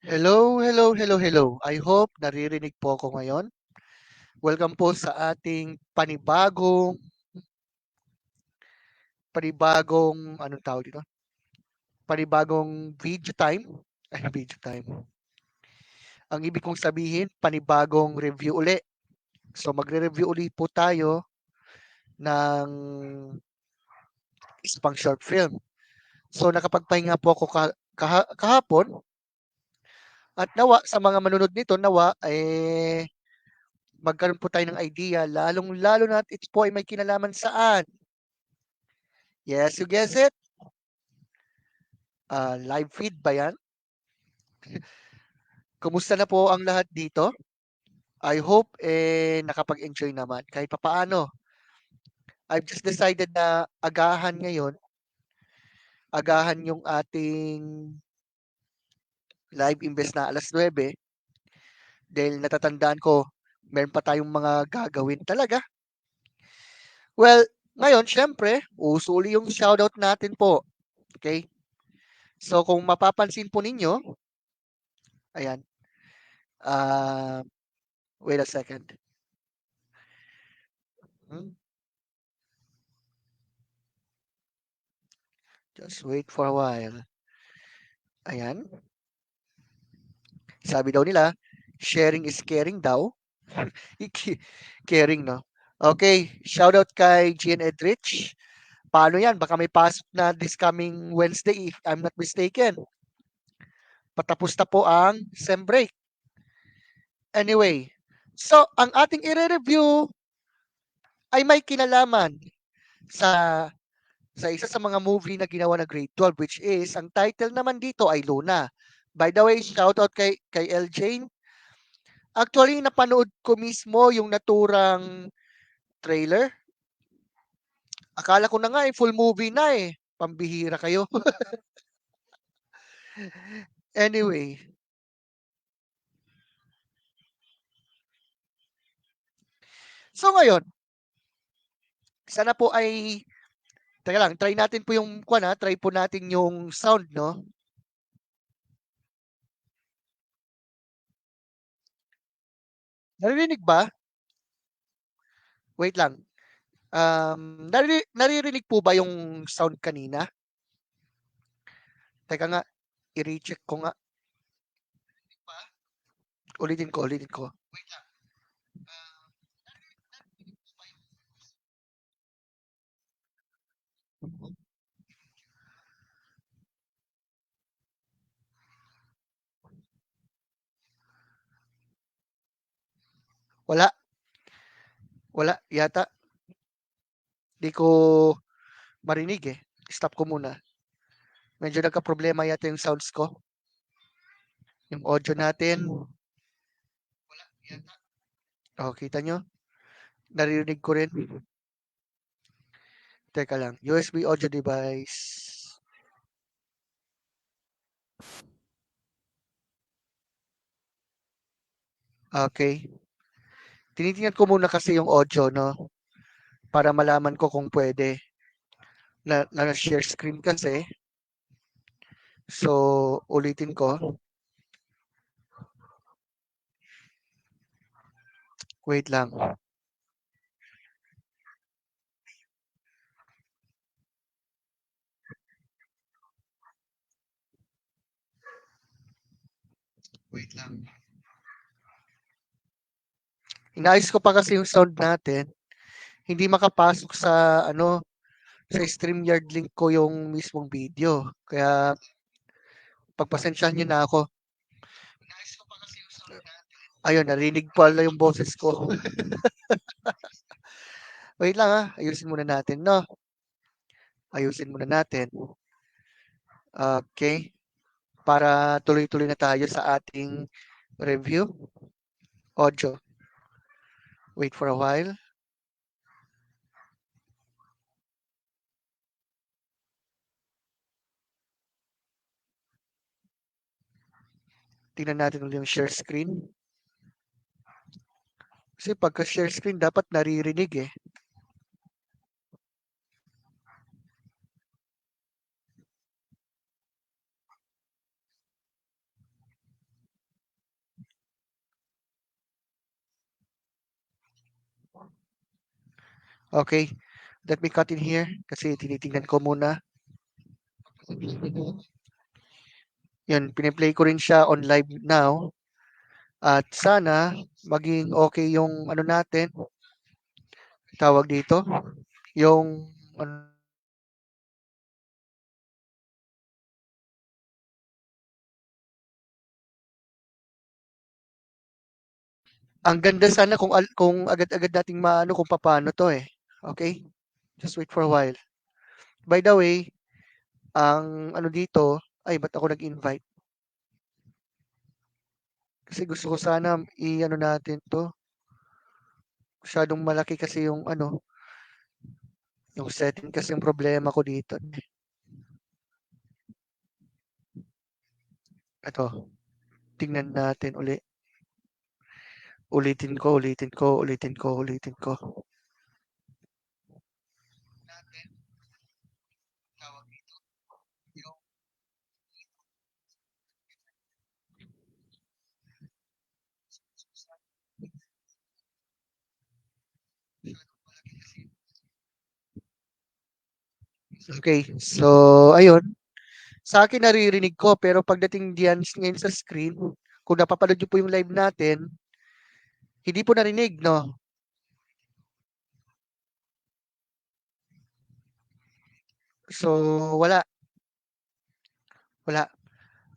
Hello, hello, hello, hello. I hope naririnig po ako ngayon. Welcome po sa ating panibagong anong tawag dito? Panibagong video time. Ay, video time. Ang ibig kong sabihin, panibagong review uli. So magre-review uli po tayo ng isang short film. So nakapagpahinga po ako kahapon at nawa sa mga manunod nito, nawa magkaroon po tayo ng idea, lalong-lalo na ito po ay may kinalaman saan. Yes, you guess it. Live feed ba yan? Kumusta na po ang lahat dito? I hope nakapag-enjoy naman kahit papaano. I've just decided na agahan ngayon, agahan yung ating live imbes na alas 9 dahil natatandaan ko meron pa tayong mga gagawin talaga. Well, ngayon syempre, uso uli yung shoutout natin po. Okay? So kung mapapansin po ninyo, ayan, uh, wait a second. Hmm? Just wait for a while. Ayan. Sabi daw nila, sharing is caring daw. Caring, no? Okay, shoutout kay Gian Edrich. Paano yan? Baka may pasok na this coming Wednesday if I'm not mistaken. Patapos na po ang SEM break. Anyway, so ang ating i-review ay may kinalaman sa isa sa mga movie na ginawa na grade 12 which is ang title naman dito ay Luna. By the way, shoutout kay L. Jane. Actually, napanood ko mismo yung naturang trailer. Akala ko na nga full movie na eh. Pambihira kayo. Anyway. So ngayon, sana po ay teka lang, try natin po yung try po natin yung sound, no? Naririnig ba? Wait lang. Naririnig po ba yung sound kanina? Teka nga, i-recheck ko nga. Ulitin ko. Wala, wala yata. Di ko marinig eh. Stop ko muna. Medyo nagka-problema yata yung sounds ko. Yung audio natin. Oh, kita nyo? Naririnig ko rin. Teka lang. USB audio device. Okay. Tinitingnan ko muna kasi yung audio, no? Para malaman ko kung pwede. Na-share screen kasi. So, ulitin ko. Wait lang. Wait lang. Inayos ko pa kasi yung sound natin. Hindi makapasok sa sa StreamYard link ko yung mismong video. Kaya pagpasensyahan niyo na ako. Ayun, narinig pala yung boses ko. Wait lang ayusin muna natin, no? Ayusin muna natin. Okay. Para tuloy-tuloy na tayo sa ating review. Audio. Wait for a while. Tingnan natin ulit yung share screen. Kasi pagka share screen, dapat naririnig eh. Okay, let me cut in here kasi tinitingnan ko muna. Yun, piniplay ko rin siya on live now. At sana maging okay yung ano natin, tawag dito, yung ano, ang ganda sana kung agad-agad nating maano kung paano to eh. Okay? Just wait for a while. By the way, ang ano dito, ay ba't ako nag-invite? Kasi gusto ko sana i-ano natin to. Masyadong malaki kasi yung ano, yung setting kasi yung problema ko dito. Ito, tingnan natin uli. Ulitin ko. Okay, so ayun. Sa akin naririnig ko pero pagdating diyan ngayon sa screen, kung napapanood niyo po yung live natin, hindi po narinig, no? So wala, wala.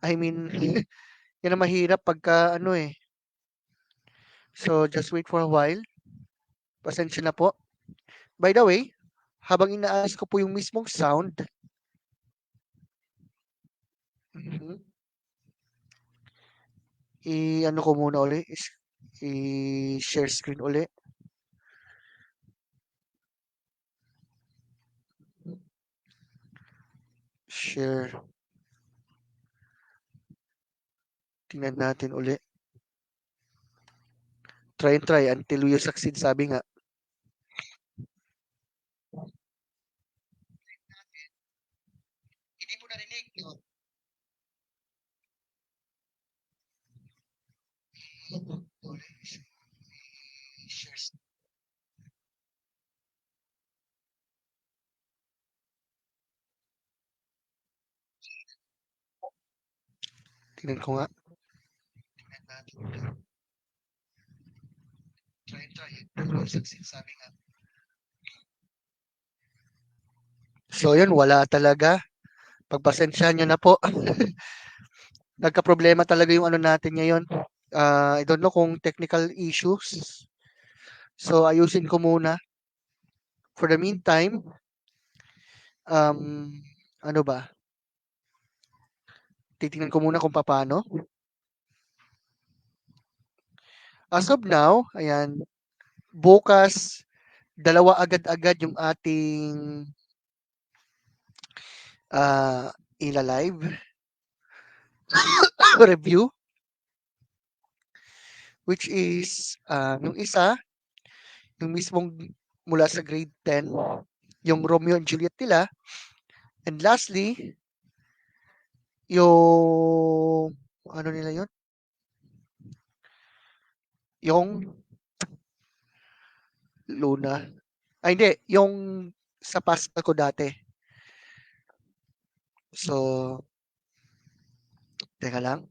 I mean, yan ang mahirap pagka ano eh. So just wait for a while. Pasensya na po. By the way, habang inaayos ko po yung mismong sound, mhm, i-ano ko muna uli, i-share screen uli. Share. Tingnan natin uli. Try and try until you succeed, sabi nga. Hindi po narinig, no? Share. Tingnan ko nga. Tingnan natin uli. Try and try until you succeed, sabi nga. So yun, wala talaga. Pagpasensyahan nyo na po. Nagka-problema talaga yung ano natin ngayon. I don't know kung technical issues. So ayusin ko muna. For the meantime, um, ano ba? Titingnan ko muna kung paano. As of now, ayan, bukas, dalawa agad-agad yung ating ila-live review, which is yung isa, yung mismong mula sa grade 10, yung Romeo and Juliet nila. And lastly, yung ano nila yun? Yung Luna. Ay, hindi. Yung sa pasta ko dati. So, teka lang.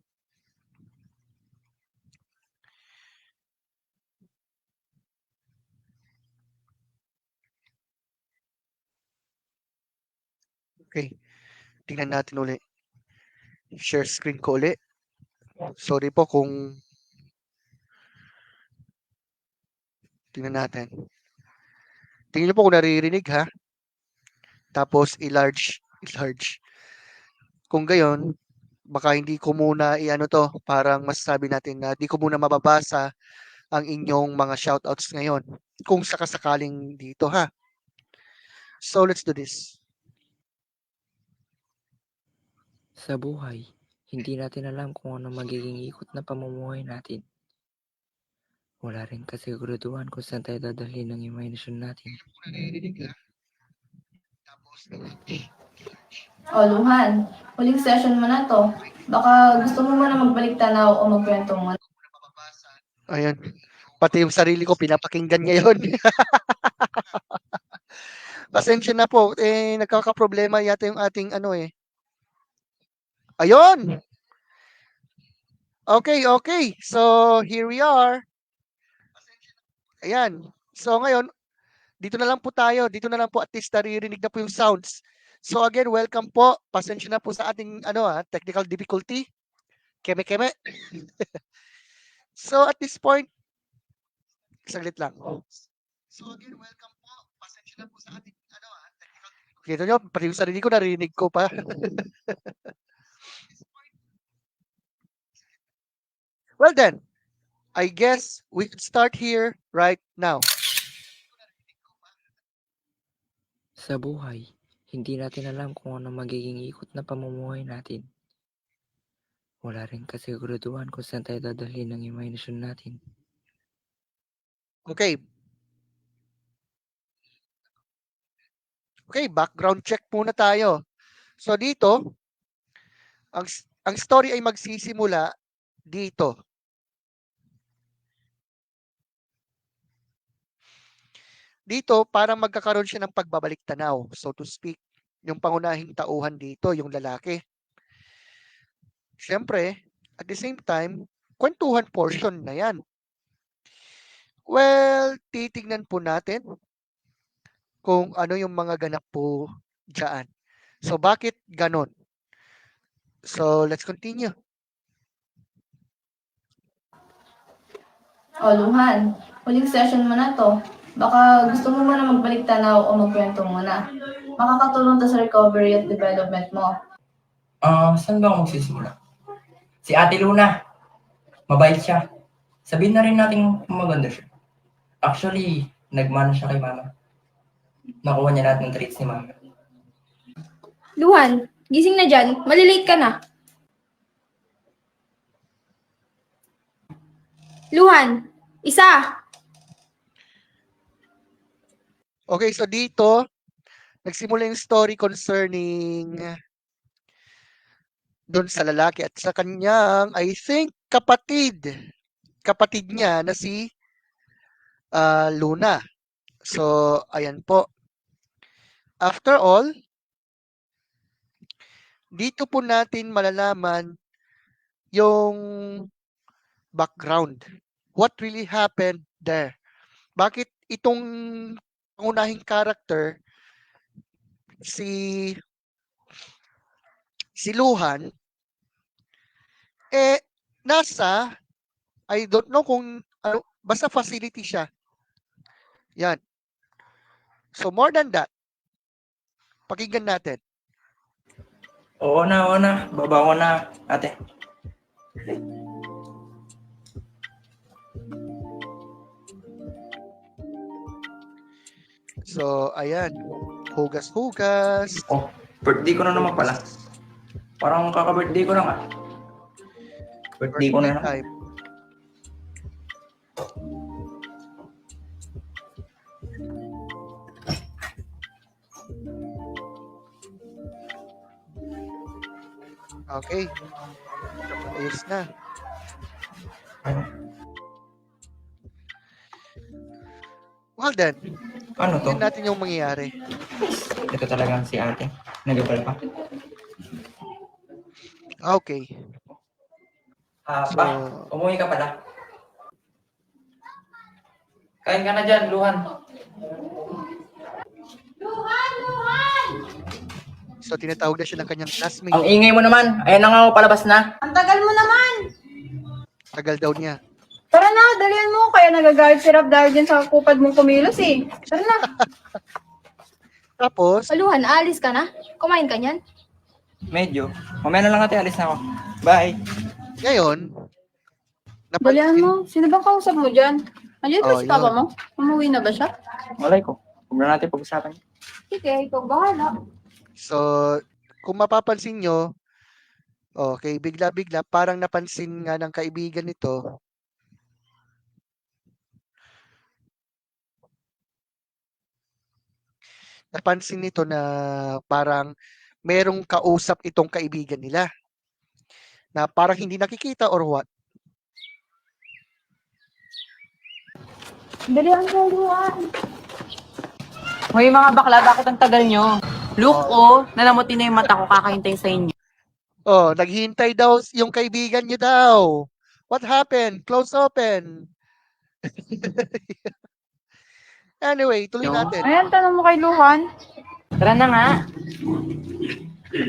Okay. Tingnan natin uli. Share screen ko uli. Sorry po kung tingnan natin. Tingnan niyo po kung naririnig ha. Tapos i-large. Kung gayon, baka hindi ko muna i-ano to, parang masasabi natin na di ko muna mababasa ang inyong mga shoutouts ngayon. Kung sakasakaling dito ha. So let's do this. Sa buhay, hindi natin alam kung ano magiging ikot na pamumuhay natin. Wala rin kasiguraduhan kung saan tayo dadalhin ng imahinasyon natin. O, Luhan, huling session mo na to. Baka gusto mo muna magbalik tanaw o magkwento mo. Ayan. Pati yung sarili ko pinapakinggan ngayon. Pasensya na po, nagkakaproblema yata yung ating ano eh. Ayun! Okay. So, here we are. Ayan. So, ngayon, dito na lang po tayo. Dito na lang po at least naririnig na po yung sounds. So, again, welcome po. Pasensya na po sa ating technical difficulty. Keme-keme. So, at this point, saglit lang. So, again, welcome po. Pasensya na po sa ating technical difficulty. Kita nyo, pati yung sarili ko, narinig ko pa. Well then, I guess we could start here right now. Sa buhay, hindi natin alam kung ano magiging ikot na pamumuhay natin. Wala rin kasiguraduhan kung saan tayo dadalhin ng imahinasyon natin. Okay. Okay, background check muna tayo. So dito, ang story ay magsisimula dito. Dito, parang magkakaroon siya ng pagbabalik tanaw, so to speak. Yung pangunahing tauhan dito, yung lalaki. Siyempre, at the same time, kwentuhan portion na yan. Well, titignan po natin kung ano yung mga ganap po dyan. So, bakit ganon? So, let's continue. O, Luhan, huling session mo na to. Baka gusto mo muna magbalik tanaw o magkwento muna. Makakatulong to sa recovery at development mo. Saan ba ako magsisimula? Si Ate Luna. Mabait siya. Sabihin na rin natin maganda siya. Actually, nagmana siya kay Mama. Nakuha niya lahat ng treats ni Mama. Luhan, gising na dyan. Malilate ka na. Luhan, isa! Okay, so dito, nagsimula yung story concerning doon sa lalaki at sa kanyang, I think, kapatid. Kapatid niya na si Luna. So, ayan po. After all, dito po natin malalaman yung background. What really happened there? Bakit itong pangunahing character, si Luhan, nasa, I don't know kung ano, basta facility siya. Yan. So more than that, pakinggan natin. Oo na. Baba ko na, ate. So, ayan. Hugas-hugas. Oh, birthday ko na naman pala. Parang kaka-birthday ko na nga. Birthday ko na naman. Time. Okay. Ayos na. Well then, Ano to? tingnan natin yung mangyayari. Ito talagang si ate. Nagabal pa. Okay. Pa, umuwi ka pala. Kain ka na dyan, Luhan. So, tinatawag na siya ng kanyang classmate. Ang ingay mo naman. Ayan na nga ako, palabas na. Ang tagal mo naman! Tagal daw niya. Tara na, dalian mo. Kaya nagagalit si Rap dahil dyan sa kupad mong kumilos eh. Tara na. Tapos, Luhan, aalis ka na? Kumain ka niyan? Medyo. Mamaya na lang ate, alis na ako. Bye. ngayon, Dalian mo. Sino bang kausap mo dyan? Andiyan ba Oh, si papa yun. mo? Umuwi na ba siya? Malay ko. Huwag na natin pag-usapan. Sige, ikaw bahala. So, kung mapapansin nyo, okay, bigla-bigla, parang napansin nga ng kaibigan nito, napansin nito na parang merong kausap itong kaibigan nila na parang hindi nakikita or what. Dalian mo, Luhan. Hoy mga bakla, bakit ang tagal nyo? Look, nalamutin na yung mata ko kakahintay sa inyo. Oh, naghihintay daw yung kaibigan niyo daw. What happened? Close open. Anyway, tuloy natin. Ayan, tanong mo kay Luhan. Tara na nga.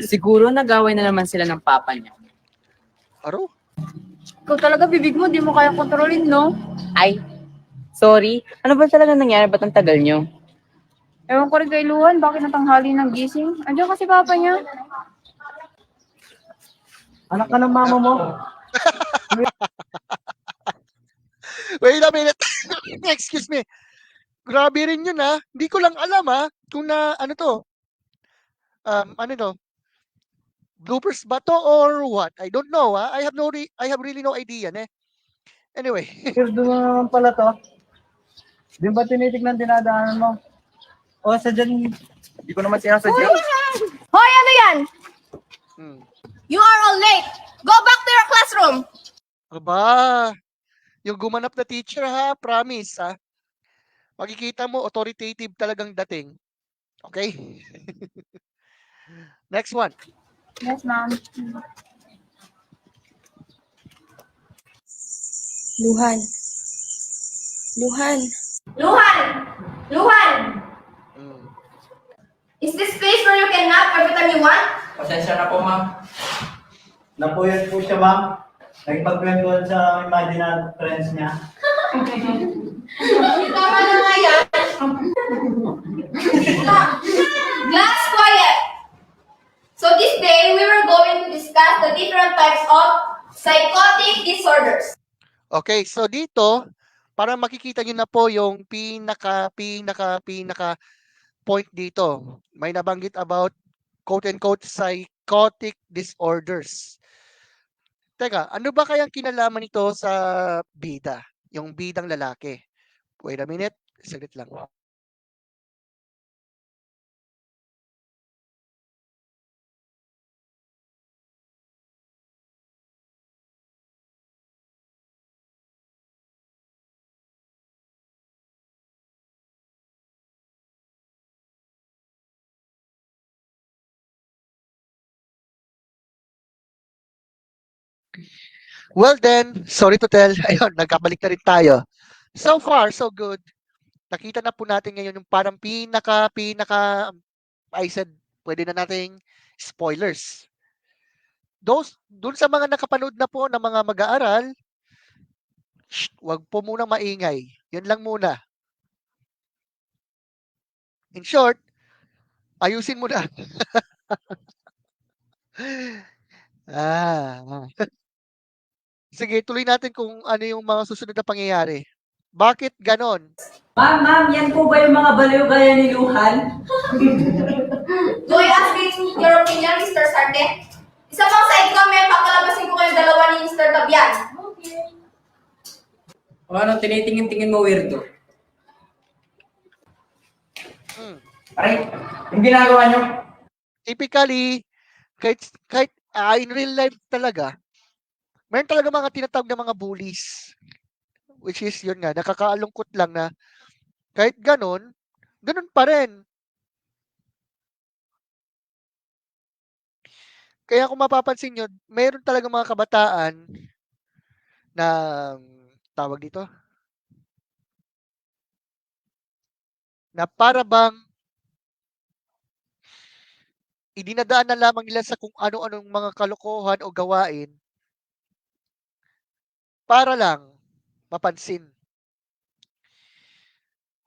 Siguro nag-away na naman sila ng papa niya. Aro? Ikaw talaga, bibig mo, di mo kaya kontrolin, no? Ay, sorry. Ano ba talaga nangyari? Ba't ang tagal nyo? Ewan ko rin kay Luhan, bakit natanghali ng gising? Andiyan kasi papa niya. Anak ka ng mama mo. Wait a minute. Excuse me. Grabe rin yun ha. Hindi ko lang alam ha. Kung na, ano to? Ano to? Bloopers ba to or what? I don't know ha. I have really no idea eh. Anyway. Doon mo naman pala to. Di ba tinitignan dinadaanan mo? O, sadyan, hindi ko naman sinasadya. Hoy, ano yan? Hmm. You are all late. Go back to your classroom. Aba, yung gumanap na teacher ha, promise ha. Makikita mo, authoritative talagang dating. Okay? Next one. Yes, ma'am. Luhan. Luhan. Luhan! Luhan! Mm. Is this place where you can nap every time you want? Pasensya na po, ma'am. Napuyat po siya, ma'am. Nagpagkwentuhan sa imaginary friends niya. Tama na nga yan. Glass quiet. So this day, we were going to discuss the different types of psychotic disorders. Okay, so dito, para makikita nyo na po yung pinaka point dito. May nabanggit about quote-unquote psychotic disorders. Teka, ano ba kayang kinalaman nito sa bida? Yung bidang lalaki. Wait a minute, saglit lang. Well then, sorry to tell, ayun, nagkabalik na rin tayo. So far, so good. Nakita na po natin ngayon yung parang I said, pwede na nating spoilers. Doon sa mga nakapanood na po ng mga mag-aaral, wag po muna maingay. Yun lang muna. In short, ayusin mo na. Sige, tuloy natin kung ano yung mga susunod na pangyayari. Bakit ganon? Ma'am, yan po ba yung mga baliw gaya ni Luhan? Do I ask you your opinion, Mr. Sarte? Isa pang side comment, papalabasin ko kayong dalawa ni Mr. Tabian. O ano, tinitingin-tingin mo, weirdo. Aray, yung ginagawa nyo. Typically, kahit in real life talaga, meron talaga mga tinatawag na mga bullies. Which is yun nga, nakakaalungkot lang na kahit ganon pa rin. Kaya kung mapapansin nyo, meron talaga mga kabataan na tawag dito, na para bang idinadaan na lamang nila sa kung ano-anong mga kalokohan o gawain para lang mapansin.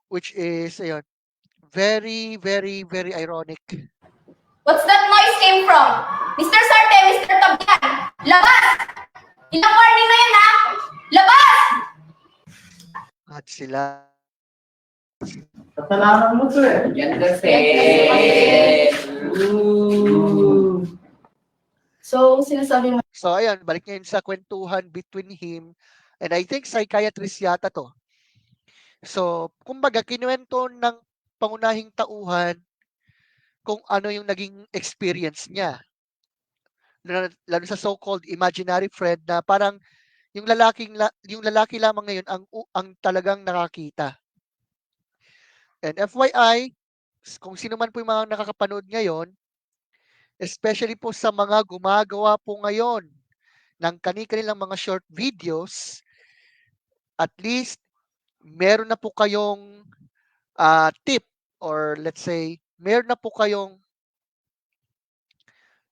Which is, ayun, very, very, very ironic. What's that noise came from? Mr. Sarte, Mr. Tabian, labas! Ilang warning na yan, ha? Labas! At sila. Kasalanan mo to eh. Yan kasi. So, sinasabi mo, So, ayun, balik ngayon sa kwentuhan between him and I think psychiatrist yata to. So, kumbaga, kinuwento ng pangunahing tauhan kung ano yung naging experience niya. Lalo sa so-called imaginary friend na parang yung lalaki lamang ngayon ang talagang nakakita. And FYI, kung sino man po yung mga nakakapanood ngayon, especially po sa mga gumagawa po ngayon ng kani-kanilang mga short videos, at least meron na po kayong tip, or let's say, meron na po kayong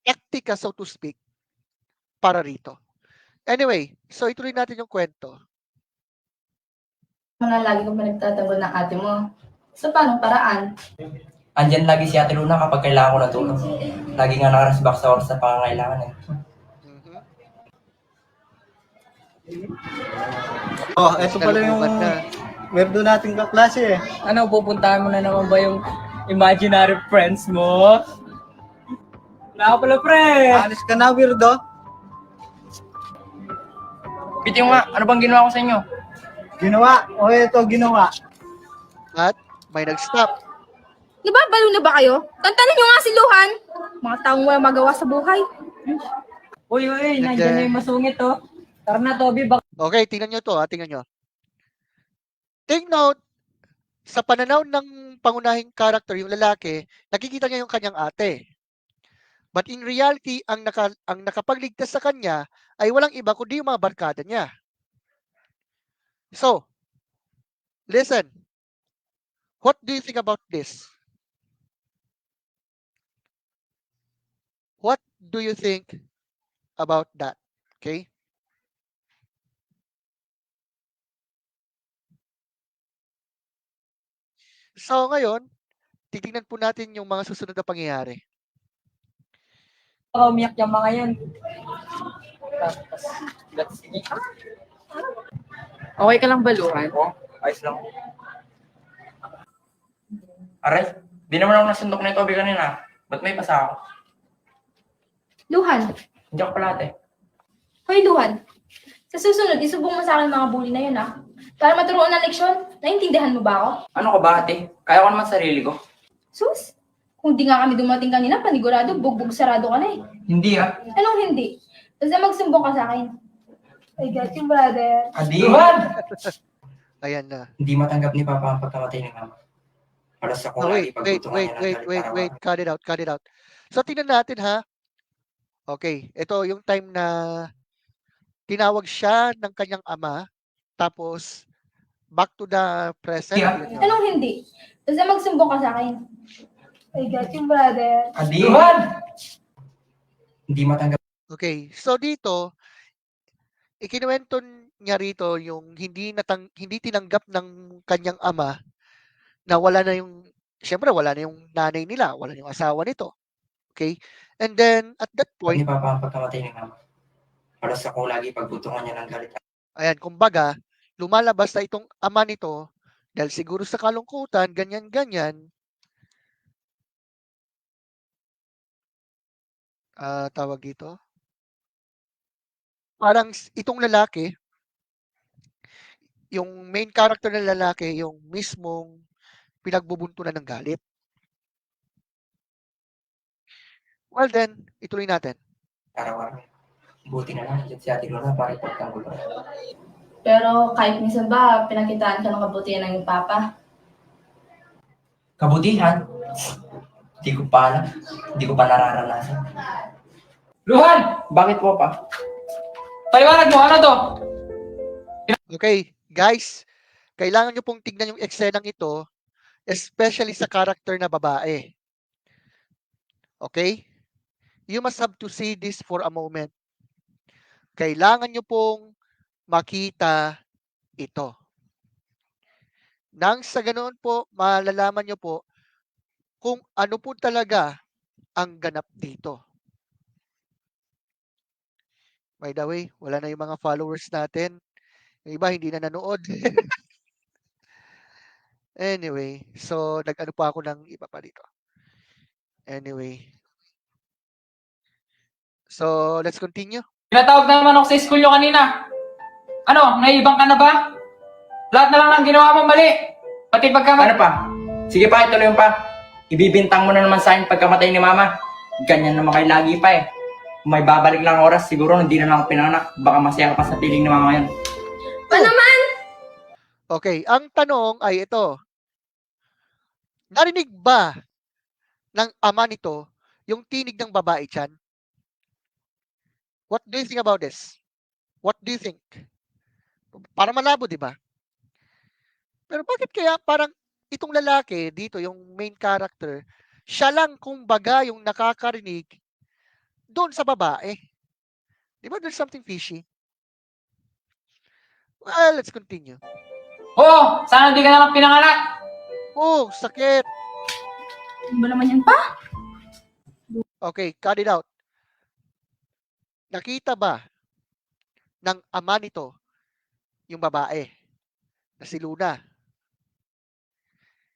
taktika, so to speak, para rito. Anyway, so ituloy natin yung kwento. Mo na lagi kong pinagtatanggol ng ate mo. Sa paanong paraan? Andyan lagi si Ate Luna kapag kailangan ko ng tulong. Lagi nga nakarasbak sa oras sa pangangailangan eh. Mhm. Oh, eto pala yung Nalubugan na. merdo nating kaklase eh. Ano, pupuntahan mo na naman ba yung imaginary friends mo? Wala ka pala, pre! Alis ka na, weirdo. Bitiw nga, ano bang ginawa ko sa inyo? Ginawa. O eto, ginawa. At may nag-stop. Nababalo na ba kayo? Tantanan nyo nga si Luhan. Mga taong wala magawa sa buhay. Uy, nandiyan na yung masungit, oh. Tara na, Toby, baka Okay, tingnan nyo to, tingnan nyo. Take note, sa pananaw ng pangunahing character, yung lalaki, nakikita niya yung kanyang ate. But in reality, ang nakapagligtas sa kanya ay walang iba kundi yung mga barkada niya. So, listen. What do you think about this? What do you think about that? Okay? So, ngayon, titingnan po natin yung mga susunod na pangyayari. umiyak yung mga yan. Okay ka lang ba, Luhan? Oo, ayos lang. Aray, di naman ako nasundok na Toby kanina. Ba't may pasa ako? Luhan. Hindi ako pala ate. Hoy, Luhan. Sa susunod, isubong mo sa akin mga bully na yun, ah. Para maturuan ng leksyon. Naintindihan mo ba ako? Ano ka ba ate? Kaya ko naman sarili ko. Sus, kung di nga kami dumating kanina, panigurado, bugbog sarado ka na eh. Hindi ah. Anong hindi? Basta magsumbong ka sa akin. I got you, brother. Adi! Ayan na. Hindi matanggap ni Papa ang pagkamatay ni Mama. Halos ako Oh, lagi wait. pagtutungan niya ng galit araw-araw. Cut it out. So, tingnan natin ha. Okay, ito yung time na tinawag siya ng kanyang ama, tapos back to the present. Yeah. Yun yun. Anong hindi? Basta magsumbong ka sa akin. I got you, brother. Adi! Hindi matanggap Okay, so dito, ikinuwento niya rito yung hindi tinanggap ng kanyang ama na wala na yung, siyempre wala na yung nanay nila, wala na yung asawa nito. Okay? And then, at that ni point, Papa ang pagkamatay ni Mama. Halos ako lagi pagtutungan niya ng galit. ayan, kumbaga, lumalabas na itong ama nito, dahil siguro sa kalungkutan, ganyan-ganyan, tawag dito, parang itong lalaki, yung main character ng lalaki, yung mismong pinagbubuntunan ng galit. Well then, ituloy natin. Araw-araw. Buti na lang, nandiyan si Ate Luna para ipagtanggol. Pero kahit minsan ba, pinakitaan ka ng kabutihan ng iyong papa. Kabutihan? Hindi ko pa alam. Hindi ko pa nararanasan. Luhan! Bakit po pa? Paliwanag mo, ano to? Okay, guys, kailangan nyo pong tignan yung eksenang ito, especially sa character na babae. Okay? You must have to see this for a moment. Kailangan nyo pong makita ito. Nang sa ganoon po, malalaman nyo po kung ano po talaga ang ganap dito. By the way, wala na yung mga followers natin. Yung iba hindi na nanood. Anyway, so nag-ano pa ako ng iba pa dito. Anyway. So, let's continue. Tinatawag na naman ako sa school nyo kanina. Ano, naibang ka na ba? Lahat na lang ng ginawa mo mali. Pati Ano pa? Sige pa, ituloy mo pa. Ibibintang mo na naman sa akin pagkamatay ni Mama. Ganyan naman kayo lagi pa eh. Kung may babalik lang oras, siguro hindi na lang ako pinanganak. Baka masaya ka pa sa piling ni Mama ngayon. Pa naman! Okay, ang tanong ay ito. Narinig ba ng ama nito yung tinig ng babae diyan? What do you think about this? What do you think? Para malabo, di ba? Pero bakit kaya parang itong lalaki dito, yung main character, siya lang kumbaga yung nakakarinig doon sa babae? Di ba there's something fishy? Well, let's continue. Oo, sana di ka na lang pinanganak. Oh, sakit. Ano ba naman yan pa? Okay, cut it out. Nakita ba ng ama nito yung babae na si Luna?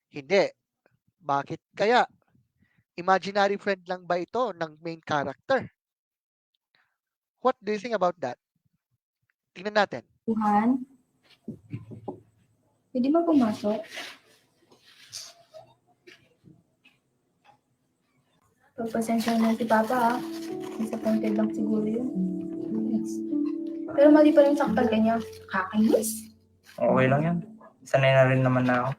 Hindi. Bakit kaya? Imaginary friend lang ba ito ng main character? What do you think about that? Tingnan natin. Luhan? Pwede ba pumasok? Pagpasensya na si Papa, disappointed lang siguro yun. Yes. Pero mali pa rin saktan ka niya. Kakainis. Okay lang yan. Sanay na rin naman na ako.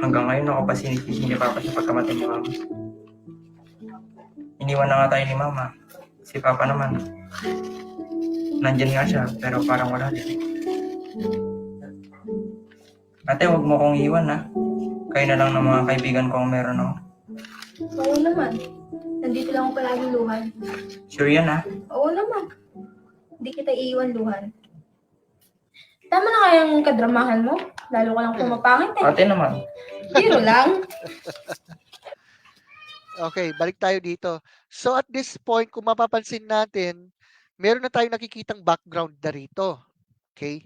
Hanggang ngayon ako pa sinisisi ni Papa sa pagkamatay ni Mama. Iniwan na nga tayo ni Mama. Si Papa naman. Nandyan nga siya, pero parang wala din. Ate, huwag mo kong iwan ha. Kayo na lang ng mga kaibigan ko ang meron ako. Oo naman. Nandito lang ako palaging Luhan. Sure yan ha? Oo naman. Hindi kita iiwan, Luhan. Tama na kayang kadramahan mo? Lalo ka lang pumapangit eh. Ate naman. Biro lang. Okay, balik tayo dito. So at this point, kung mapapansin natin, meron na tayong nakikitang background na rito. Okay?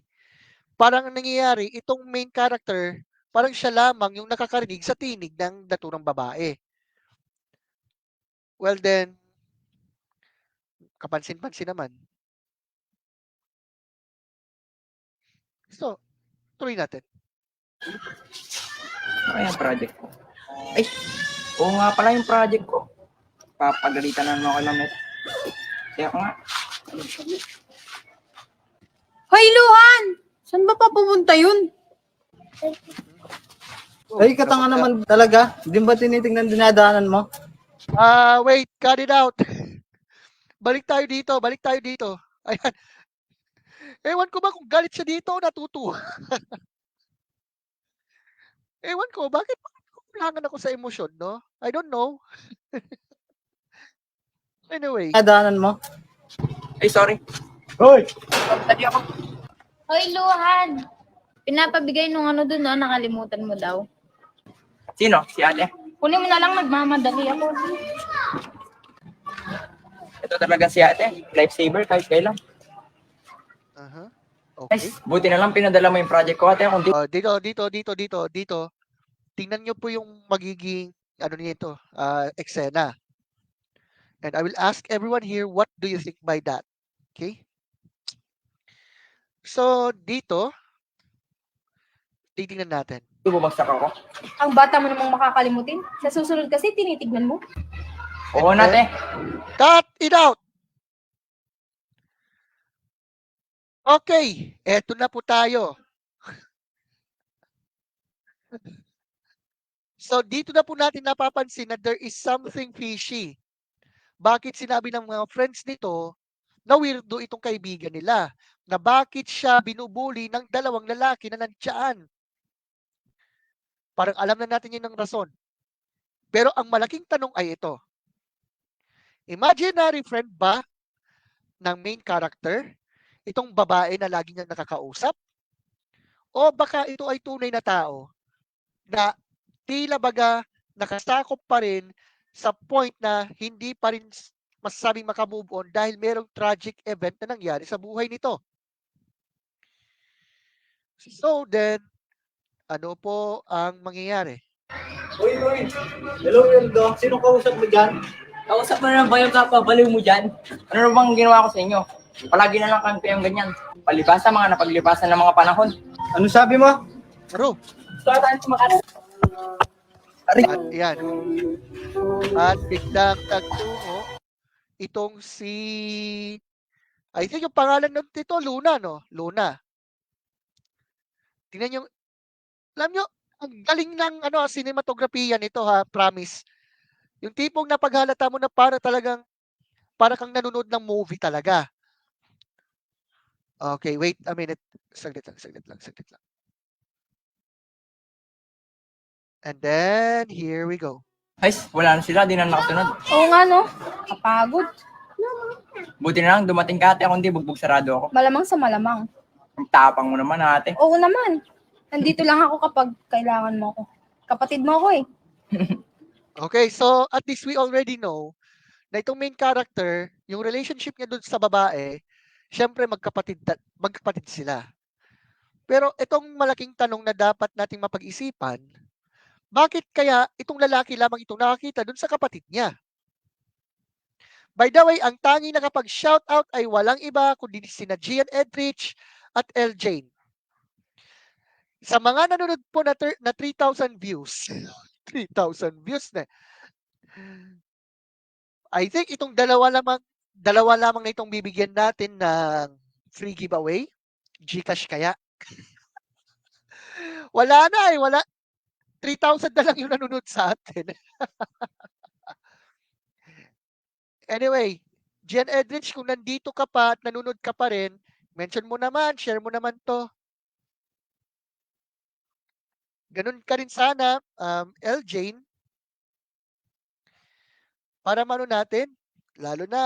Parang ang nangyayari, itong main character, parang siya lamang yung nakakarinig sa tinig ng naturang babae. Well then, kapansin-pansin naman. So, tuloy natin. Ano yung project ko? Ay, oo nga pala yung project ko. Papagalitan na naman ako lang nito. Kaya ko nga. Hoy, Luhan! Saan ba papupunta yun? Ay, katanga naman talaga. Di ba tinitingnan dinadaanan mo? Wait, cut it out. Balik tayo dito. Ayan. Ewan ko ba kung galit siya dito o natutuwa. Ewan ko, bakit kulangan ako sa emosyon, no? I don't know. Anyway, Dinadaanan mo? Ay, sorry. Hoy! Tadi ako. Hoy, Luhan! Pinapabigay nung ano dun, no? Nakalimutan mo daw. Sino? Si ate? Kunin mo na lang, nagmamadali ako. Ito talaga si ate. Lifesaver kahit kailan. okay. Nice. Buti na lang pinadala mo yung project ko ate. Kung di Dito. Tingnan nyo po yung magiging, ano nito, eksena. And I will ask everyone here, what do you think by that? Okay? So, dito, titingnan natin. bumagsak ako. Ang bata mo namang makakalimutin. Sa susunod kasi, tinitignan mo. Oo na ate. Cut it out! Okay, eto na po tayo. So, dito na po natin napapansin na there is something fishy. Bakit sinabi ng mga friends nito na weirdo itong kaibigan nila? Na bakit siya binubuli ng dalawang lalaki na nandiyan? Parang alam na natin yun ng rason. Pero ang malaking tanong ay ito. Imaginary friend ba ng main character itong babae na lagi niyang nakakausap? O baka ito ay tunay na tao na tila baga nakasakop pa rin sa point na hindi pa rin masasabing makamove on dahil merong tragic event na nangyari sa buhay nito. So then, ano po ang mangyayari? Uy! Hello, Wildo. Sino kausap mo dyan? Kausap mo na ba yung kapabaliw mo dyan? Ano na bang ginawa ko sa inyo? Palagi na lang kami yung ganyan. Palibasa mga napaglipasan ng mga panahon. Ano sabi mo? Bro, Gusto tayo sumakas. at yan. At biglang tagtungo itong si, I think yung pangalan nito, Luna, no? Luna. Tingnan nyo, alam nyo, Ang galing ng cinematography nito ha, promise. Yung tipong napaghalata mo na para kang nanonood ng movie talaga. Okay, wait a minute. Saglit lang. And then, here we go. Ay, wala na sila, di na nakasunod. Oo nga, no? Kapagod. Buti na lang, dumating ka ate, ako hindi bugbog sarado ako. Malamang sa malamang. Ang tapang mo naman ate. Oo naman. Nandito lang ako kapag kailangan mo ako. Kapatid mo ako eh. Okay, so at least we already know na itong main character, yung relationship niya dun sa babae, syempre magkapatid sila. Pero itong malaking tanong na dapat nating mapag-isipan, bakit kaya itong lalaki lamang itong nakakita dun sa kapatid niya? By the way, ang tanging nakapag-shoutout ay walang iba kundi sina Gian Edrich at L. Jane. Sa mga nanonood po na 3,000 views, 3,000 views na. I think itong dalawa lamang na itong bibigyan natin ng free giveaway. GCash kaya. Wala na wala. 3,000 na lang yung nanonood sa atin. Anyway, Gian Edrich, kung nandito ka pa at nanonood ka pa rin, mention mo naman, share mo naman to. Ganun ka rin sana, L. Jane, para mano natin, lalo na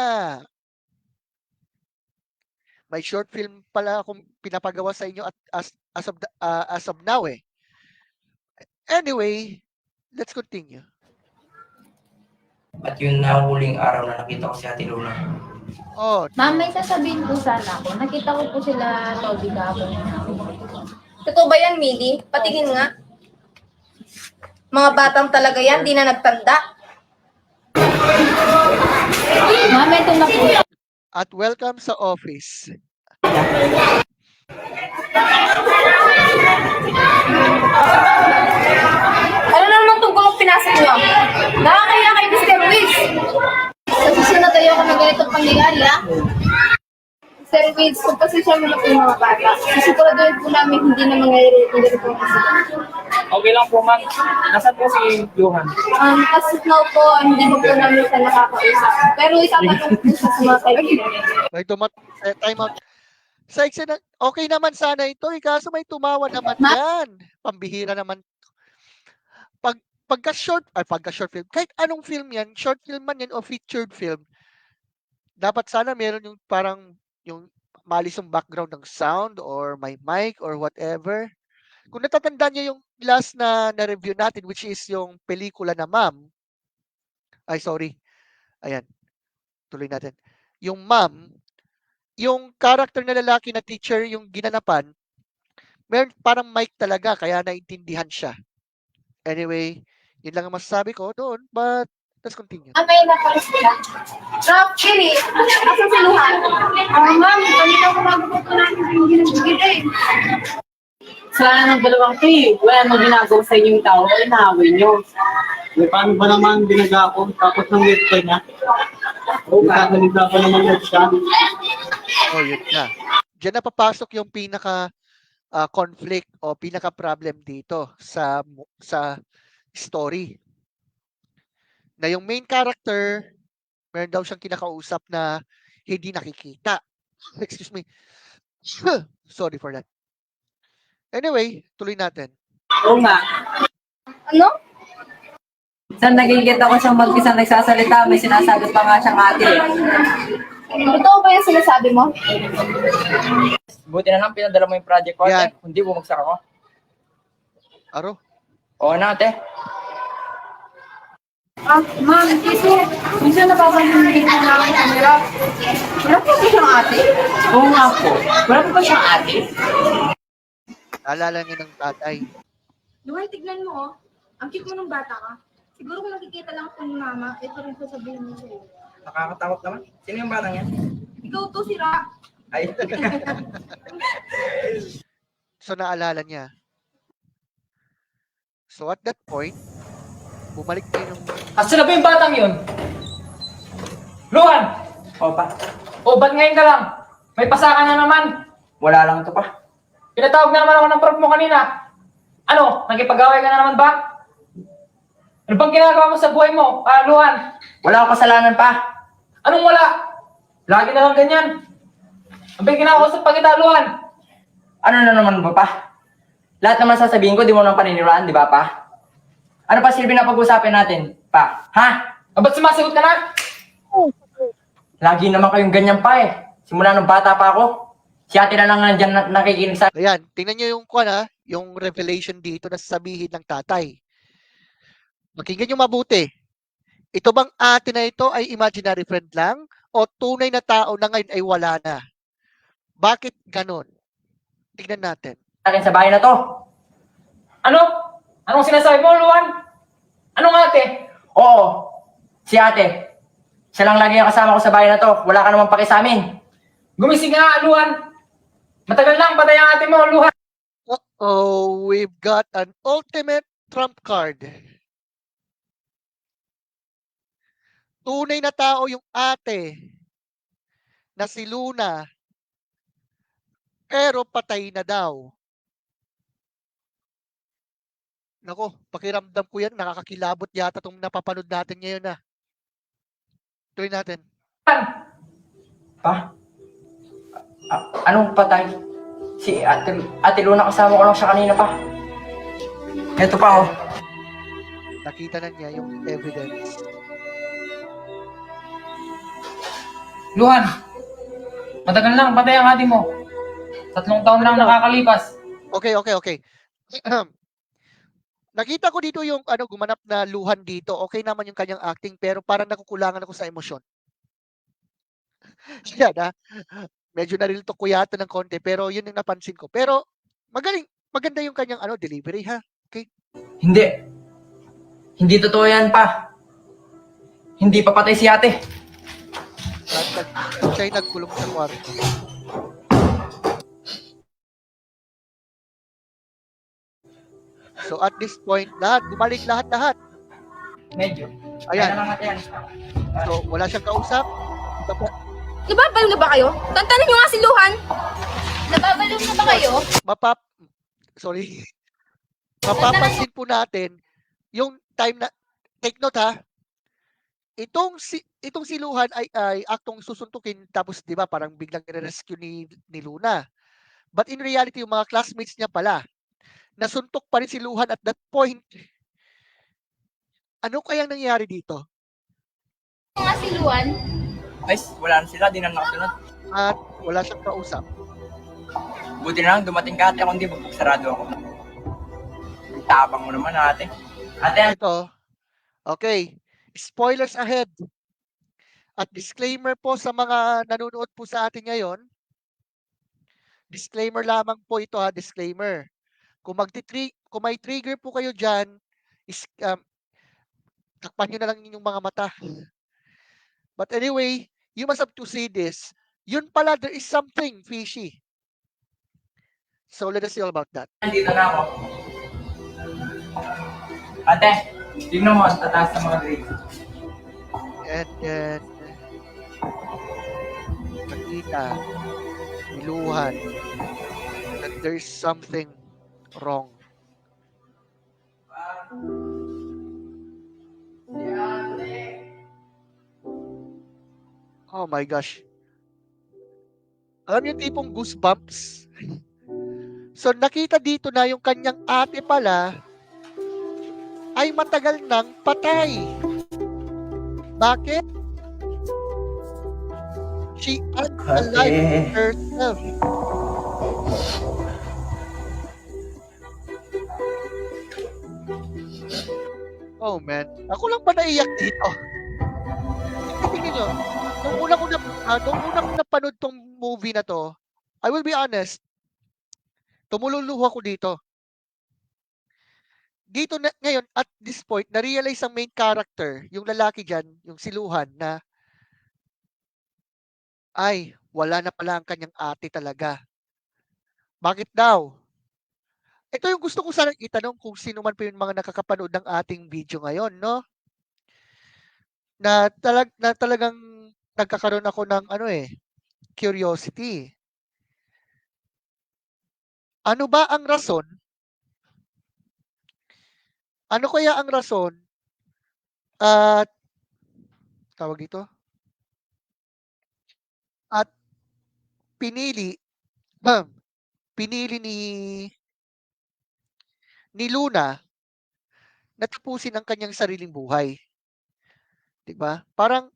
may short film pala akong pinapagawa sa inyo at as of now eh. Anyway, let's continue. At yun na huling araw na nakita ko si Ate Luna. Oh, Ma'am, may sasabihin po sana ako. Nakita ko po sila Toby kahapon. Totoo ba yan, Mili? Patingin nga. Mga batang talaga yan, di na nagtanda. Ma'am, ito na po. at welcome sa office. Ano na naman itong gulong pinasok mo? Nakakaya kay Mr. Wiz. Sa susunod tayo ako ng ganitong pangyayari, ha? Sir Wiz, kung pasensya mo na po yung mga bata, sisiguraduhin po namin hindi na mangyayari yung ganito kasi. Okay lang po, ma'am. Nasaan po si Luhan? As of now po, hindi ko po namin siya nakakausap. Pero itatanong po siya sa mga kaibigan. May time out. Sa eksena, okay naman sana ito, kaso may tumawa naman yan. Pambihira naman. Pagka short film, kahit anong film yan, short film man yan o featured film, dapat sana meron yung parang yung malisong background ng sound or may mic or whatever. Kung natatandaan niyo yung last na review natin, which is yung pelikula na Ma'am. Ay, sorry. Ayan. Tuloy natin. Yung Ma'am, yung character na lalaki na teacher yung ginanapan, meron parang mic talaga, kaya naintindihan siya. Anyway, yun lang ang masasabi ko doon, but let's continue. May nakalis sila. Rob, Chili, asan si Luhan? Ma'am, kanina ko magugupo natin yung ginagigil eh. Sana ng dalawang to eh. Wala nang ginagawa sa inyong tao, ay naaway nyo. Eh, paano ba naman binaga ako? Tapos ng website niya? Oo, kakalita pa naman yan siya. Oh, yun na. Diyan na papasok yung pinaka conflict o pinaka problem dito sa story. Na yung main character, meron daw siyang kinakausap na hindi nakikita. Excuse me. Sorry for that. Anyway, tuloy natin. Oo nga. Ano? Saan nagigit ako siyang mag-isang nagsasalita, may sinasagot pa nga siyang ate. Totoo ba yung sinasabi mo? Buti na lang pinadala mo yung project ko Yan. ate. Hindi bumagsak ako. Aro? Oo na ate. Ma'am, kasi minsan napapansin na namin ang camera. Wala po ba siyang ate? Oo nga po. Wala pa ba siyang ate? Naalala niyo ng tatay. Luhay, tignan mo, oh. Ang cute mo ng bata ka. Siguro kung nakikita lang ako ni mama, ito rin sasabihin mo sa'yo. Nakakatakot naman. Sino yung batang yan? Ikaw to, sira. Ay. So, naalala niya. So, at that point, bumalik na yung... Asan na ba yung batang yun? Luhan! Opa. O, ba't ngayon ka lang? May pasakan na naman. Wala lang ito pa. Pinatawag na naman ako ng prof mo kanina. Ano, nakipag-away ka na naman ba? Ano bang ginagawa mo sa buhay mo, Luhan? Wala akong kasalanan pa. Anong wala? Lagi na lang ganyan. Ang bang kinakausap pa kita, Luhan? Ano na naman ba pa? Lahat naman sasabihin ko, di mo naman paniniraan, di ba pa? Ano pa silbi na pag-usapin natin, pa? Ha? Ba't sumasagot ka na? Lagi naman kayong ganyan pa eh. Simula nung bata pa ako. Si ate na lang nandyan nakikinig sa... Ayan, tingnan nyo yung yung revelation dito na sasabihin ng tatay. Pakinggan nyo mabuti. Ito bang ate na ito ay imaginary friend lang o tunay na tao na ngayon ay wala na? Bakit ganon? Tingnan natin. akin sa bahay na to. Ano? Anong sinasabi mo, Luhan? Anong ate? Oo, si ate. Siya lang lagi ang kasama ko sa bahay na to. Wala ka namang paki sa amin. Gumising ka nga, Luhan. Matagal lang, patay ang ate mo, Luhan. Uh-oh, we've got an ultimate trump card. Tunay na tao yung ate na si Luna, pero patay na daw. Nako, pakiramdam ko yan, nakakakilabot yata itong napapanood natin ngayon na. Tuloy natin. Pa? Anong patay? Si ate Luna, kasama ko lang siya kanina pa. Ito pa oh. Nakita na niya yung evidence. Luhan, matagal lang, patay ang ate mo. 3 taon lang nakakalipas. Okay. Nakita ko dito yung gumanap na Luhan dito. Okay naman yung kanyang acting pero parang nakukulangan ako sa emosyon. Siya na. Medyo nariltok ko yata ng konti pero yun yung napansin ko. Pero maganda yung kanyang delivery ha. Okay? Hindi. Hindi totoo yan pa. Hindi pa patay si ate. Siya'y nagkulong sa kwarto. So at this point, bumalik lahat. Medyo. Ayan. Kaya naman natin yan. So wala siyang kausap. Nababaliw na ba kayo? Tantanan nyo nga si Luhan. Nababaliw na ba kayo? Mapapansin po natin yung time na, take note ha, itong si Luhan ay aktong susuntukin tapos 'di ba parang biglang i-rescue ni Luna. But in reality yung mga classmates niya pala nasuntok pa rin si Luhan at that point. Ano kayang nangyari dito? Nga si Luan. Ay, wala na sila. Di na nakasunod. At wala siyang kausap. Buti na lang dumating ka ate. Kung di, sarado ako. Tapang mo naman ate. Ate, Ito. Okay. Spoilers ahead. At disclaimer po sa mga nanonood po sa atin ngayon. Disclaimer lamang po ito ha, disclaimer. Kung may trigger po kayo dyan, takpan nyo na lang inyong mga mata. But anyway, you must have to see this. Yun pala, there is something fishy. So let us see all about that. nandito na ako. Ate, tignan mo. Ang tataas ng mga grades. And then, nakita, niluhan, that there's something wrong. Oh my gosh. Alam yung tipong goosebumps? So nakita dito na yung kanyang ate pala ay matagal nang patay. Bakit? She unalived herself. Oh man, ako lang ba naiyak dito? Tingnan nyo, nung una ko napanood tong movie na to, I will be honest, tumululuha ko dito. Dito na, ngayon, at this point, na-realize ang main character, yung lalaki dyan, yung si Luhan, na ay, wala na pala ang kanyang ate talaga. Bakit daw? Ito yung gusto ko sanang itanong kung sino man pa yung mga nakakapanood ng ating video ngayon, no? Na talagang nagkakaroon ako ng curiosity. Ano ba ang rason Ano kaya ang rason at tawag dito? At pinili pinili ni Luna na tapusin ang kanyang sariling buhay, 'di ba? Parang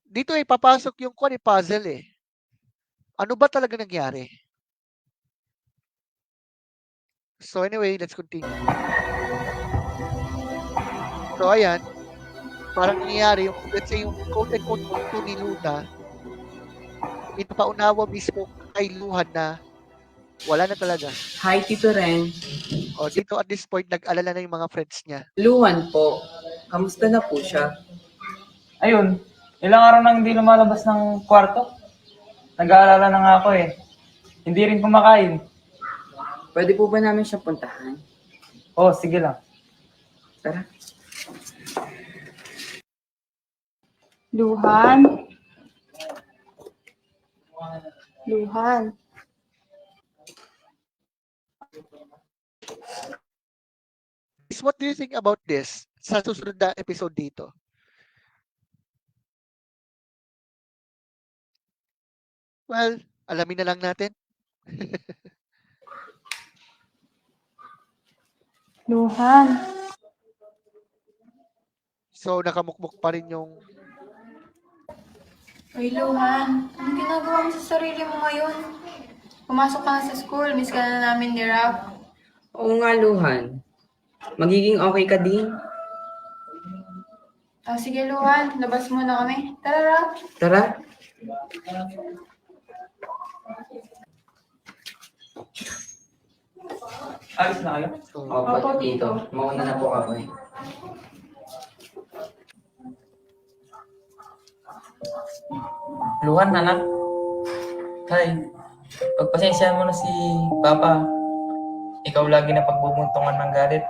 dito papasok yung puzzle eh. Ano ba talaga nangyari? So anyway, let's continue. So ayan, parang nangyayari yung let's say yung quote unquote multo ni Luna, pinapaunawa mismo kay Luhan na wala na talaga. Hi, Tito Ren. O dito at this point, nag-alala na yung mga friends niya. Luhan po. Kamusta na po siya? Ayun, ilang araw nang hindi lumalabas ng kwarto. Nag-aalala na nga ako eh. Hindi rin kumakain. Pwede po ba namin siya puntahan? Oh, sige lang. Tara. Luhan? Luhan? What do you think about this sa susunod na episode dito? Well, alamin na lang natin. Luhan? So, nakamukmuk pa rin yung Ay, Luhan, anong ginagawa mo sa sarili mo ngayon? Pumasok ka na sa school, miss ka na namin ni Rap. Oo nga, Luhan. Magiging okay ka din. Sige, Luhan, labas muna kami. Tara, Rap. Tara. Alis na kayo? Opo, Tito. Mauna na po ako eh. Luhan, anak. Hi. Pagpasensya mo na si Papa. Ikaw lagi na pagbubuntungan ng galit.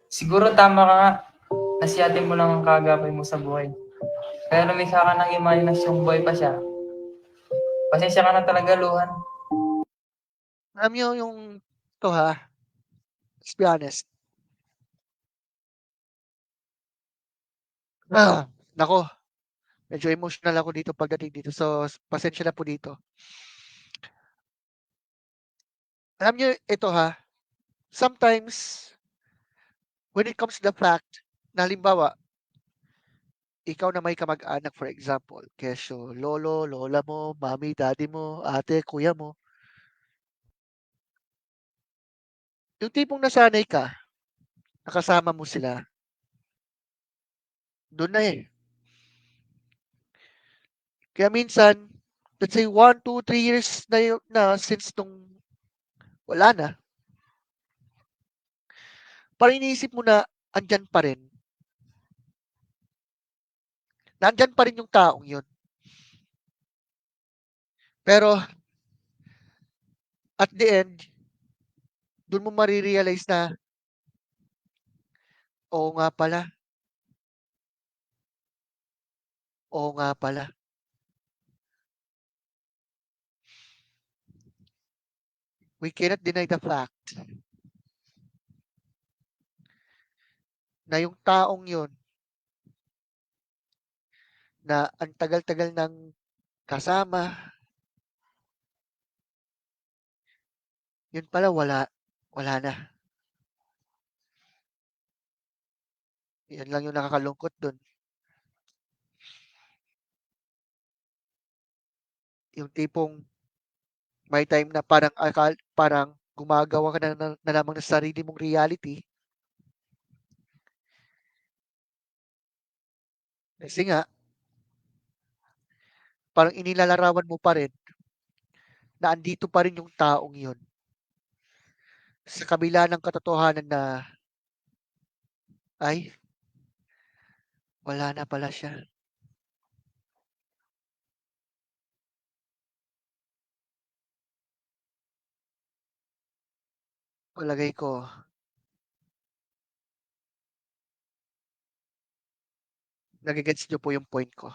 Siguro tama ka nga. Nasiyatin mo lang ang kagapay mo sa buhay. Kaya lumikha ka ng imaginasyong boy pa siya. Pasensya ka na talaga, Luhan. alam nyo yung to ha, let's be honest. Nako, medyo emotional ako dito pagdating dito. So, pasensya na po dito. Alam nyo, ito ha, sometimes, when it comes to the fact, na halimbawa, ikaw na may kamag-anak, for example, kesyo, lolo, lola mo, mami, daddy mo, ate, kuya mo, yung tipong nasanay ka, nakasama mo sila, doon na eh. Kaya minsan, let's say 1, 2, 3 years na since nung wala na, parang iniisip mo na andyan pa rin. Nandyan pa rin yung taong yun. Pero, at the end, doon mo marirealize na, oo nga pala. Oo nga pala. We cannot deny the fact na yung taong yun na ang tagal-tagal ng kasama, yun pala wala na. Yan lang yung nakakalungkot dun. Yung tipong may time na parang gumagawa ka na lamang ng sarili mong reality. Kasi nga, parang inilalarawan mo pa rin na andito pa rin yung taong yun. Sa kabila ng katotohanan na, ay, wala na pala siya. Palagay ko, nagigets nyo po yung point ko.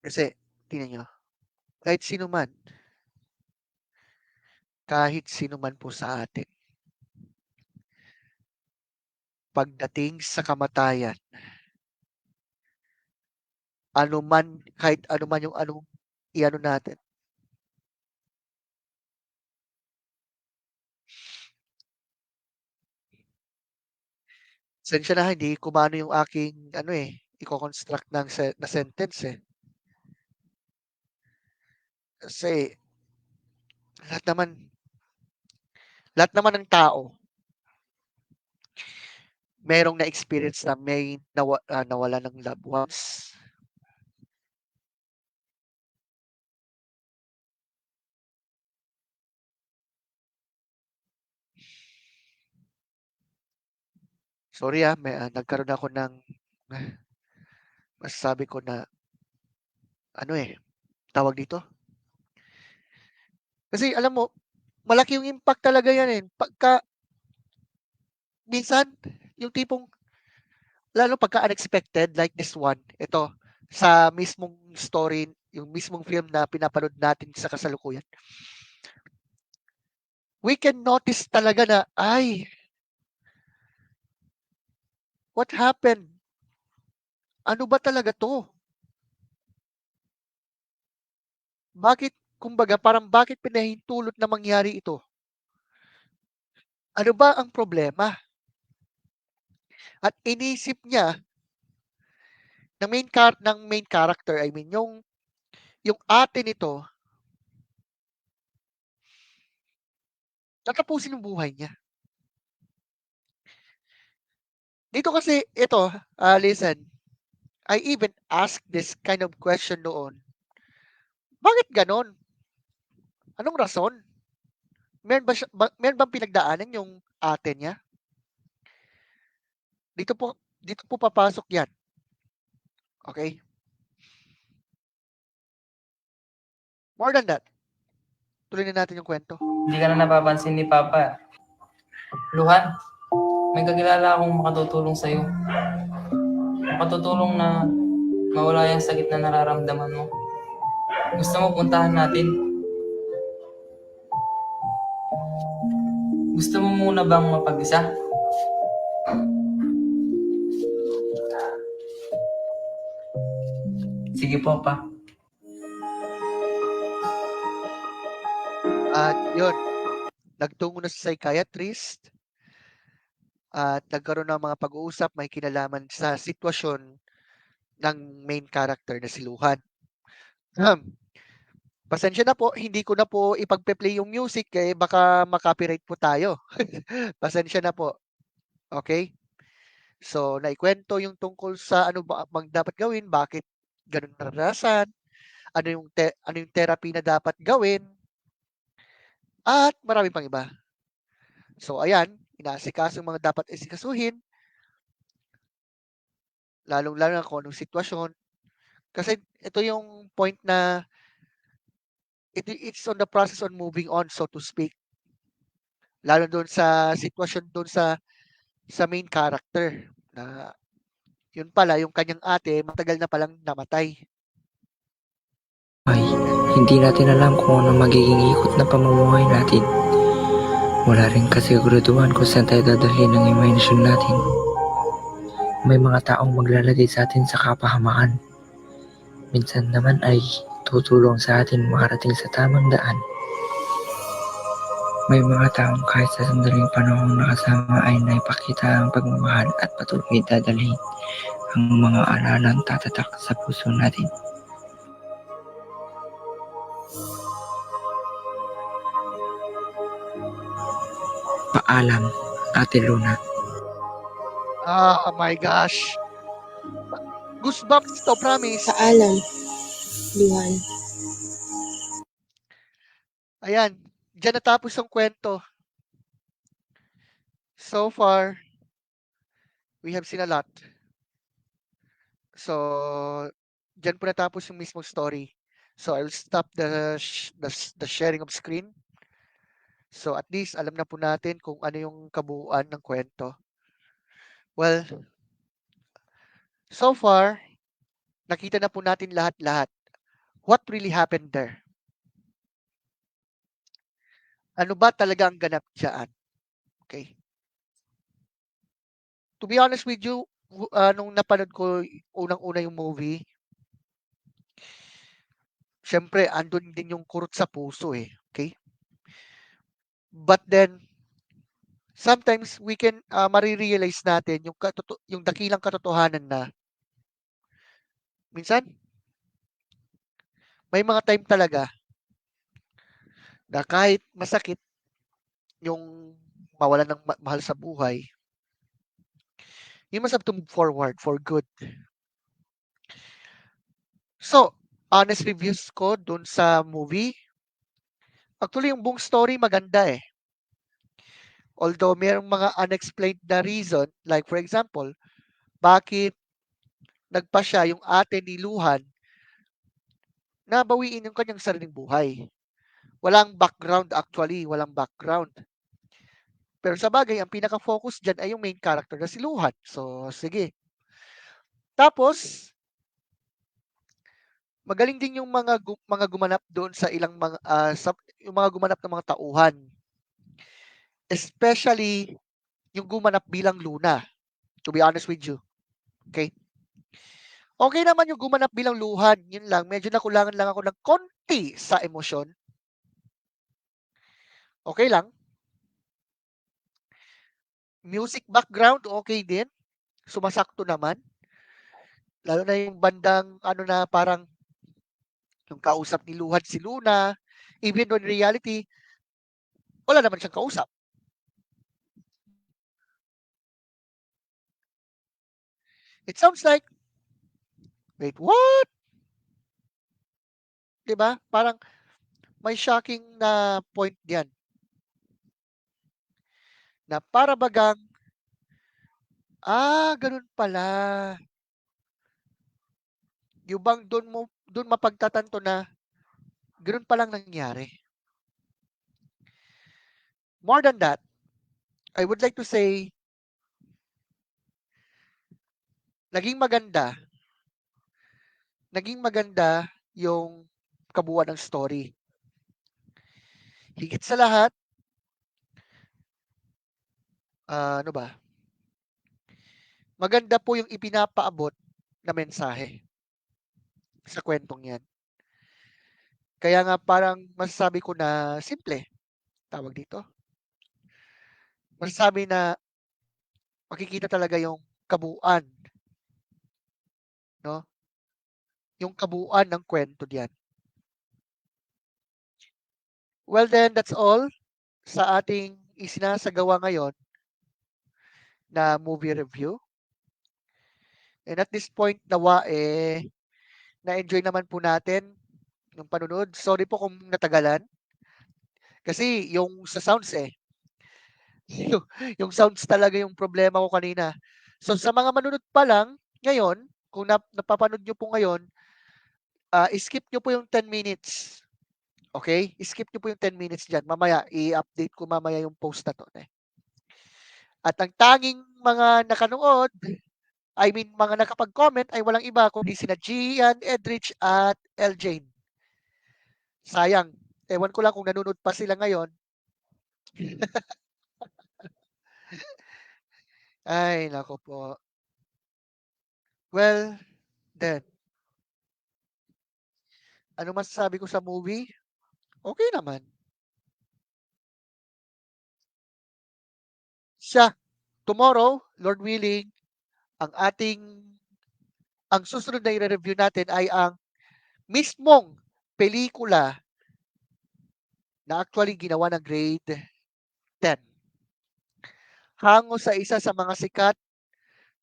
Kasi, tingnan nyo, kahit sino man, kahit sino man po sa atin. Pagdating sa kamatayan, kahit ano man yung anong iano natin, pasensya na, hindi kumano yung aking i-construct na sentence eh. Kasi lahat naman ng tao merong na-experience na may nawala ng loved ones. Sorry nagkaroon ako ng masasabi ko na tawag dito. Kasi alam mo, malaki yung impact talaga yan eh. Minsan, yung tipong, lalo pagka unexpected, like this one, ito, sa mismong story, yung mismong film na pinapanood natin sa kasalukuyan, we can notice talaga na, what happened? Ano ba talaga to? Bakit pinahintulot na mangyari ito? Ano ba ang problema? At inisip niya ng main character, I mean, yung ate nito, tatapusin yung buhay niya. Dito kasi, ito, listen, I even asked this kind of question noon. Bakit ganon? Anong rason? Meron bang pinagdaanan yung ate niya? Dito po papasok yan. Okay? More than that, tuloy na natin yung kwento. Hindi ka na napapansin ni Papa. Luhan, may kakilala akong makatutulong sa'yo. Makatutulong na mawala yung sakit na nararamdaman mo. Gusto mo puntahan natin? Gusto mo muna bang mapag-isa? Sige po, Pa. At yun, nagtungo na sa psychiatrist at nagkaroon ng mga pag-uusap may kinalaman sa sitwasyon ng main character na si Luhan. Pasensya na po, hindi ko na po ipagpe-play yung music kaya baka makopyright po tayo. Pasensya na po. Okay? So, naikwento yung tungkol sa ano ba bang dapat gawin, bakit ganun naranasan, ano yung therapy na dapat gawin, at marami pang iba. So, ayan, inaasikaso yung mga dapat isikasuhin, lalong-lalo na kung anong sitwasyon. Kasi ito yung point na it's on the process on moving on, so to speak. Lalo doon sa sitwasyon doon sa main character na yun pala, yung kanyang ate, matagal na palang namatay. Ay, hindi natin alam kung ano magiging ikot na pamumuhay natin. Wala rin kasiguraduhan kung saan tayo dadalhin ng imahinasyon natin. May mga taong maglalagay sa atin sa kapahamaan. Minsan naman ay tutulong sa atin makarating sa tamang daan. May mga taong kahit sa sandaling panahon nakasama ay naipakita ang pagmamahal at patuloy dadalhin ang mga alalang tatatak sa puso natin. Paalam, Ate Luna. Oh my gosh. Goosebumps to, promise. Paalam, Luhan. Ayan, dyan natapos ang kwento. So far, we have seen a lot. So, dyan po natapos yung mismong story. So, I'll stop the sharing of screen. So, at least alam na po natin kung ano yung kabuuan ng kwento. Well, so far, nakita na po natin lahat-lahat. What really happened there? Ano ba talaga ang ganap diyan? Okay. To be honest with you, nung napanood ko unang-una yung movie, syempre andun din yung kurot sa puso eh. Okay? But then, sometimes we can marirealize natin yung dakilang katotohanan na minsan may mga time talaga na kahit masakit yung mawalan ng mahal sa buhay, you must have to move forward for good. So, honest reviews ko dun sa movie, actually yung buong story maganda eh. Although mayroong mga unexplained na reason, like for example, bakit nagpa siya yung ate ni Luhan na bawiin yung kanyang sariling buhay. Walang background actually, walang background. Pero sa bagay, ang pinaka-focus dyan ay yung main character na si Luhan. So, sige. Tapos, magaling din yung mga gumanap doon sa ilang mga yung mga gumanap ng mga tauhan. Especially yung gumanap bilang Luna. To be honest with you. Okay? Okay naman yung gumanap bilang Luhan. Yun lang. Medyo nakulangan lang ako ng konti sa emosyon. Okay lang. Music background, okay din. Sumasakto naman. Lalo na yung bandang ano na parang yung kausap ni Luhan si Luna. Even though in reality, wala naman siyang kausap. It sounds like, wait, what? Diba? Parang may shocking na point diyan. Na para bagang, ganun pala. Yung bang doon mapagtatanto na ganun palang nangyari. More than that, I would like to say, naging maganda yung kabuuan ng story. Higit sa lahat, ano ba? Maganda po yung ipinapaabot na mensahe sa kwentong yan. Kaya nga parang masasabi ko na simple, tawag dito. Masasabi na makikita talaga yung kabuuan, no? Yung kabuuan ng kwento diyan. Well then, that's all sa ating isinasagawa ngayon na movie review. And at this point, nawa na-enjoy naman po natin yung panunod. Sorry po kung natagalan. Kasi yung sa sounds yung sounds talaga yung problema ko kanina. So sa mga manunod pa lang, ngayon, kung napapanood nyo po ngayon, skip nyo po yung 10 minutes. Okay? Skip nyo po yung 10 minutes dyan. Mamaya, i-update ko mamaya yung post na to. At ang tanging mga nakanood, mga nakapag-comment ay walang iba kundi sina Gian, Edrich at Eljane. Sayang. Ewan ko lang kung nanonood pa sila ngayon. Ay, nako po. Well, then. Ano masasabi ko sa movie? Okay naman. Siya, tomorrow, Lord willing, ang susunod na i-review natin ay ang mismong pelikula na actually ginawa ng grade 10. Hango sa isa sa mga sikat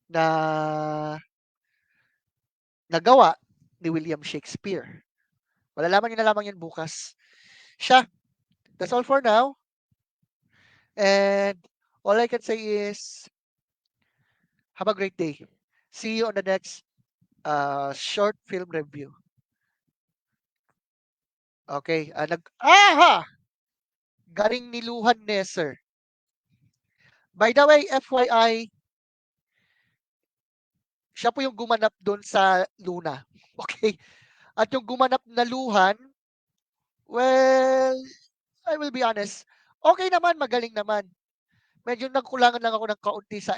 na nagawa ni William Shakespeare. Malalaman nyo na lamang yan bukas. Siya, that's all for now. And all I can say is, have a great day. See you on the next short film review. Okay. Galing ni Luhan Nesser. By the way, FYI, siya po yung gumanap doon sa Luna. Okay? At yung gumanap na Luhan, well, I will be honest, Okay naman, magaling naman. Medyo nagkulangan lang ako ng kaunti sa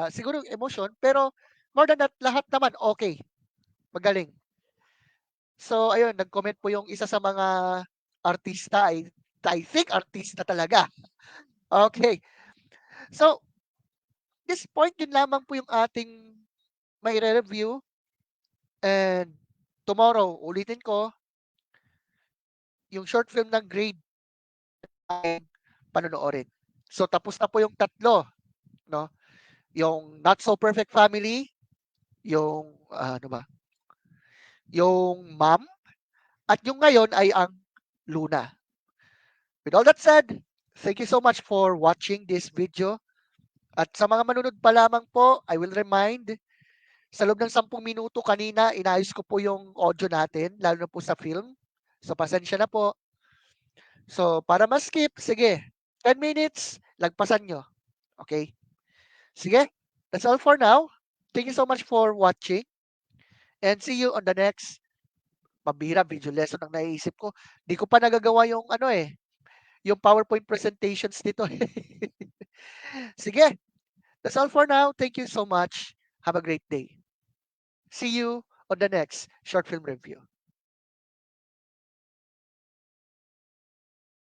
siguro yung emotion, pero more than that, lahat naman okay. Magaling. So, ayun, nag-comment po yung isa sa mga artista. I think artista talaga. Okay. So, this point yun lamang po yung ating may review. And tomorrow, ulitin ko, yung short film ng grade ay panonoorin. So, tapos na po yung tatlo. No? Yung Not So Perfect Family, yung ano ba? Yung Mom, at yung ngayon ay ang Luna. With all that said, thank you so much for watching this video. At sa mga manunod pa lamang po, I will remind, sa loob ng 10 minuto kanina, inayos ko po yung audio natin, lalo na po sa film. So, pasensya na po. So, para ma-skip, sige, 10 minutes, lagpasan nyo. Okay? Sige, that's all for now. Thank you so much for watching. And see you on the next pabira video lesson ang naiisip ko. Di ko pa nagagawa yung yung PowerPoint presentations dito. Sige, that's all for now. Thank you so much. Have a great day. See you on the next short film review.